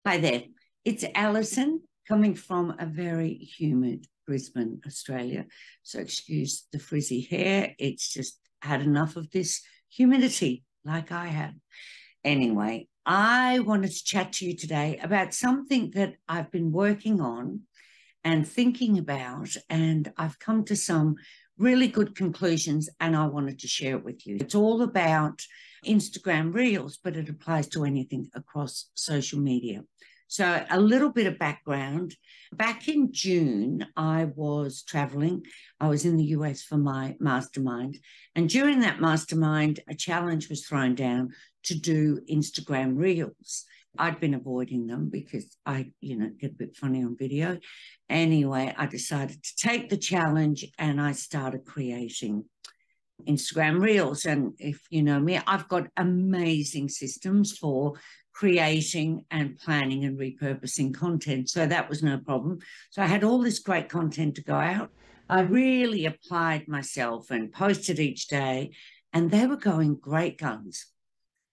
Hi there, it's Alison coming from a very humid Brisbane, Australia. So excuse the frizzy hair. It's just had enough of this humidity like I have. Anyway, I wanted to chat to you today about something that I've been working on and thinking about, and I've come to some really good conclusions, and I wanted to share it with you. It's all about Instagram Reels, but it applies to anything across social media. So a little bit of background. Back in June, I was traveling. I was in the US for my mastermind. And during that mastermind, a challenge was thrown down to do Instagram Reels. I'd been avoiding them because I, get a bit funny on video. Anyway, I decided to take the challenge and I started creating Instagram Reels. And if you know me, I've got amazing systems for creating and planning and repurposing content. So that was no problem. So I had all this great content to go out. I really applied myself and posted each day, and they were going great guns.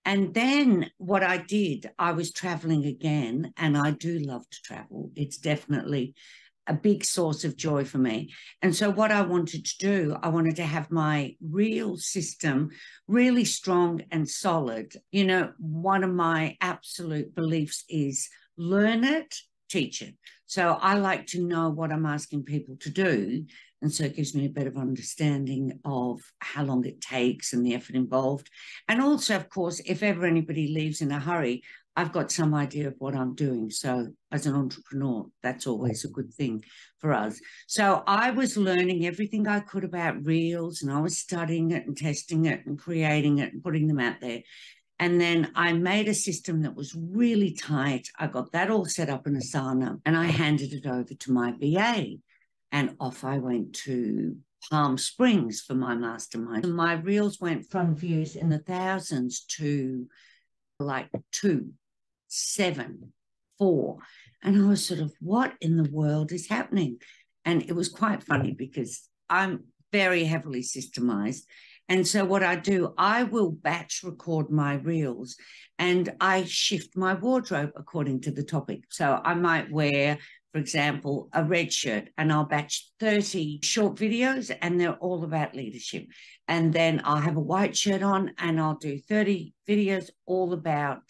And then what I did, I was traveling again, and I do love to travel. It's definitely a big source of joy for me. And so what I wanted to do, I wanted to have my reel system really strong and solid. One of my absolute beliefs is learn it, teach it. So I like to know what I'm asking people to do. And so it gives me a bit of understanding of how long it takes and the effort involved. And also, of course, if ever anybody leaves in a hurry, I've got some idea of what I'm doing. So as an entrepreneur, that's always a good thing for us. So I was learning everything I could about Reels, and I was studying it and testing it and creating it and putting them out there. And then I made a system that was really tight. I got that all set up in Asana, and I handed it over to my VA. And off I went to Palm Springs for my mastermind. And my Reels went from views in the thousands to like 2, 7, 4. And I was sort of, what in the world is happening? And it was quite funny because I'm very heavily systemized. And so what I do, I will batch record my reels and I shift my wardrobe according to the topic. So I might wear, for example, a red shirt, and I'll batch 30 short videos and they're all about leadership. And then I'll have a white shirt on and I'll do 30 videos all about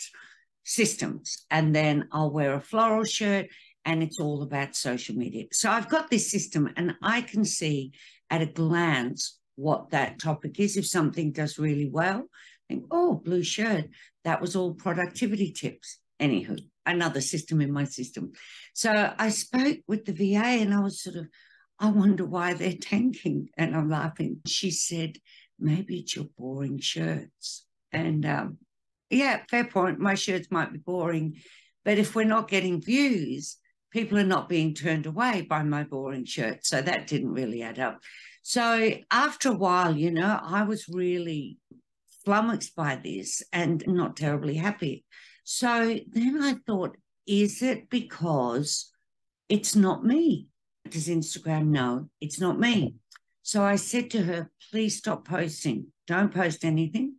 systems. And then I'll wear a floral shirt and it's all about social media. So I've got this system and I can see at a glance what that topic is. If something does really well, I think, oh, blue shirt, that was all productivity tips. Anywho, another system in my system. So I spoke with the VA and I was sort of, I wonder why they're tanking. And I'm laughing. She said, maybe it's your boring shirts. And yeah, fair point. My shirts might be boring, but if we're not getting views, people are not being turned away by my boring shirt. So that didn't really add up. So after a while, I was really flummoxed by this and not terribly happy. So then I thought, is it because it's not me? Does Instagram know it's not me? So I said to her, please stop posting. Don't post anything.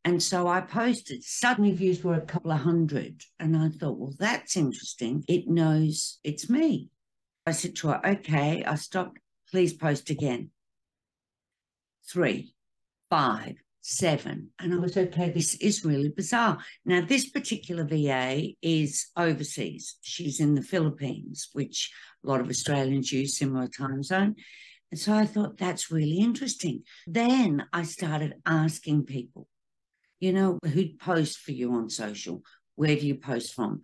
And so I posted. Suddenly views were a couple of hundred. And I thought, well, that's interesting. It knows it's me. I said to her, okay, I stopped. Please post again. 3, 5, 7. And I was, okay, this is really bizarre. Now, this particular VA is overseas. She's in the Philippines, which a lot of Australians use, similar time zone. And so I thought, that's really interesting. Then I started asking people, who'd post for you on social? Where do you post from?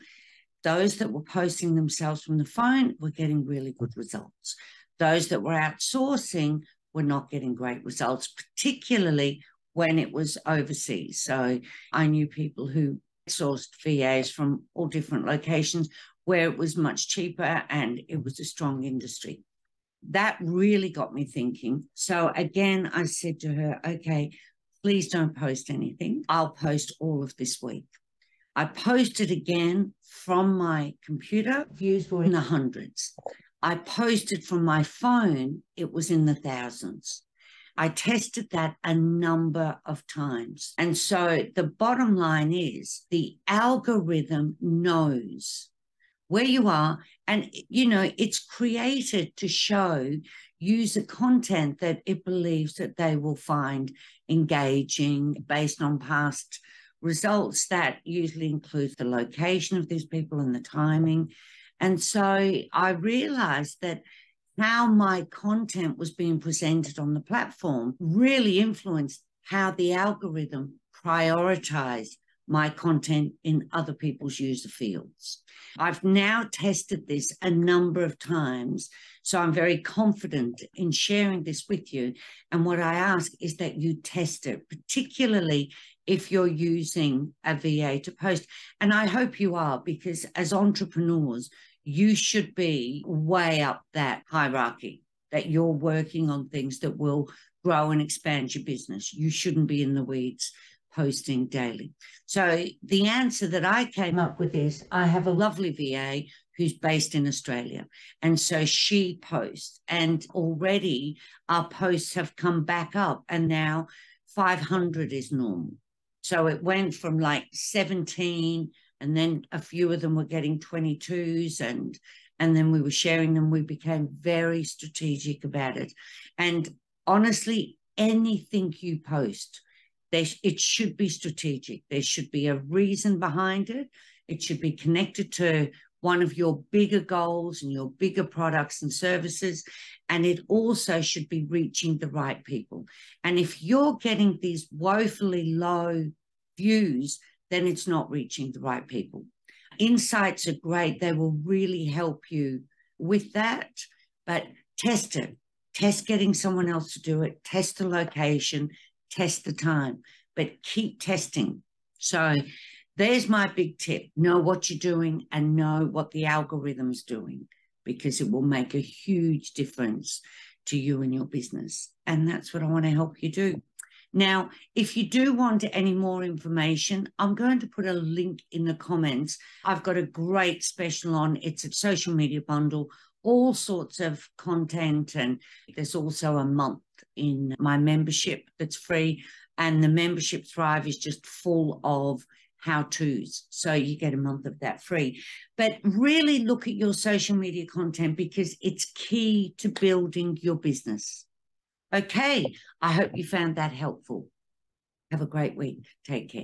Those that were posting themselves from the phone were getting really good results. Those that were outsourcing were not getting great results, particularly when it was overseas. So I knew people who sourced VAs from all different locations where it was much cheaper and it was a strong industry. That really got me thinking. So again, I said to her, okay, please don't post anything. I'll post all of this week. I posted again from my computer. Views were in the hundreds. I posted from my phone. It was in the thousands. I tested that a number of times. And so the bottom line is the algorithm knows where you are. And, you know, it's created to show user content that it believes that they will find engaging based on past results. That usually includes the location of these people and the timing. And so I realized that how my content was being presented on the platform really influenced how the algorithm prioritized my content in other people's user fields. I've now tested this a number of times, so I'm very confident in sharing this with you. And what I ask is that you test it, particularly if you're using a VA to post. And I hope you are, because as entrepreneurs, you should be way up that hierarchy, that you're working on things that will grow and expand your business. You shouldn't be in the weeds posting daily. So the answer that I came up with is, I have a lovely VA who's based in Australia. And so she posts, and already our posts have come back up, and now 500 is normal. So it went from like 17, and then a few of them were getting 22s, and then we were sharing them. We became very strategic about it. And honestly, anything you post, it should be strategic. There should be a reason behind it. It should be connected to one of your bigger goals and your bigger products and services. And it also should be reaching the right people. And if you're getting these woefully low views, then it's not reaching the right people. Insights are great. They will really help you with that. But test it. Test getting someone else to do it. Test the location. Test the time, but keep testing. So there's my big tip. Know what you're doing and know what the algorithm's doing, because it will make a huge difference to you and your business. And that's what I want to help you do. Now, if you do want any more information, I'm going to put a link in the comments. I've got a great special on. It's a social media bundle, all sorts of content, and there's also a month in my membership that's free, and the membership Thrive is just full of how-tos, so you get a month of that free. But really look at your social media content, because it's key to building your business. Okay, I hope you found that helpful. Have a great week. Take care.